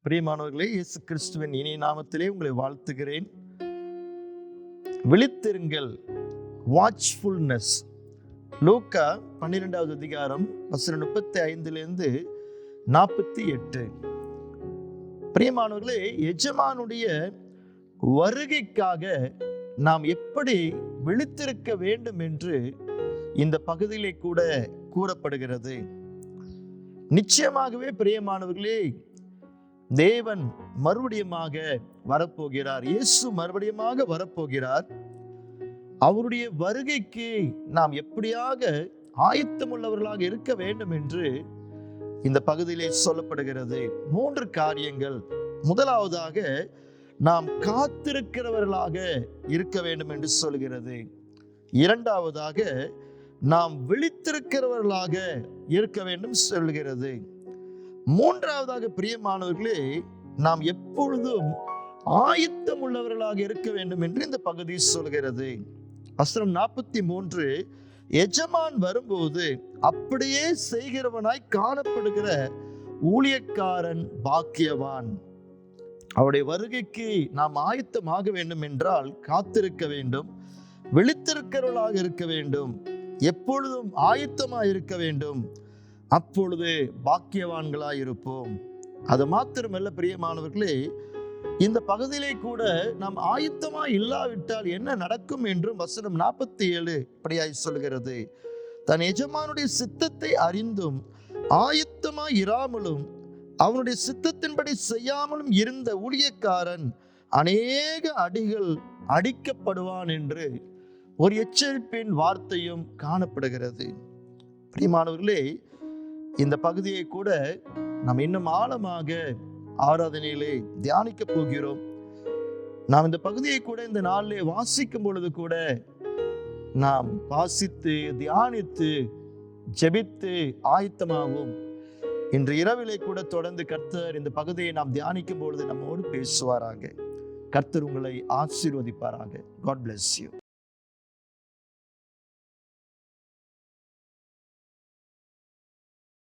பிரியமானவர்களே, இயேசு கிறிஸ்துவின் இனிய நாமத்திலே உங்களை வாழ்த்துகிறேன். விழித்திருங்கள், வாட்ச்ஃபுல்னஸ். லூக்கா 12வது அதிகாரம் வசனம் 35 48. பிரியமானவர்களே, எஜமானுடைய வருகைக்காக நாம் எப்படி விழித்திருக்க வேண்டும் என்று இந்த பகுதியிலே கூட கூறப்படுகிறது. நிச்சயமாகவே பிரியமானவர்களே, தேவன் மறுபடியுமாக வரப்போகிறார். இயேசு மறுபடியுமாக வரப்போகிறார். அவருடைய வருகைக்கு நாம் எப்படியாக ஆயத்தம் உள்ளவர்களாக இருக்க வேண்டும் என்று இந்த பகுதியிலே சொல்லப்படுகிறது. 3 காரியங்கள். முதலாவதாக, நாம் காத்திருக்கிறவர்களாக இருக்க வேண்டும் என்று சொல்கிறது. இரண்டாவதாக, நாம் விழித்திருக்கிறவர்களாக இருக்க வேண்டும் சொல்கிறது. மூன்றாவதாக பிரியமானவர்களே, நாம் எப்பொழுதும் ஆயத்தம் உள்ளவர்களாக இருக்க வேண்டும் என்று இந்த பகுதி சொல்கிறது. வசனம் 43, எஜமான் வரும்போது அப்படியே செய்கிறவனாய் காணப்படுகிற ஊழியக்காரன் பாக்கியவான். அவருடைய வருகைக்கு நாம் ஆயத்தமாக வேண்டும் என்றால் காத்திருக்க வேண்டும், விழித்திருக்கிறவர்களாக இருக்க வேண்டும், எப்பொழுதும் ஆயத்தமாக இருக்க வேண்டும். அப்பொழுது பாக்கியவான்களாய் இருப்போம். அது மாத்திரமல்ல பிரியமானவர்களே, இந்த பகுதியிலே கூட நாம் ஆயத்தமாய் இல்லாவிட்டால் என்ன நடக்கும் என்றும் வசனம் 47 இப்படியாய் சொல்கிறது. தன் எஜமானுடைய சித்தத்தை அறிந்தும் ஆயத்தமாய் இராமலும் அவனுடைய சித்தத்தின்படி செய்யாமலும் இருந்த ஊழியக்காரன் அநேக அடிகள் அடிக்கப்படுவான் என்று ஒரு எச்சரிப்பின் வார்த்தையும் காணப்படுகிறது. பிரியமானவர்களே, இந்த பகுதியை கூட நாம் இன்னும் ஆழமாக ஆராதனையிலே தியானிக்க போகிறோம். நாம் இந்த பகுதியை கூட இந்த நாளிலே வாசிக்கும் பொழுது கூட நாம் வாசித்து தியானித்து ஜெபித்து ஆயத்தமாகும். இன்று இரவிலே கூட தொடர்ந்து கர்த்தர் இந்த பகுதியை நாம் தியானிக்கும் பொழுது நம்மோடு பேசுவாராக. கர்த்தர் உங்களை ஆசீர்வதிப்பாராக. God bless you.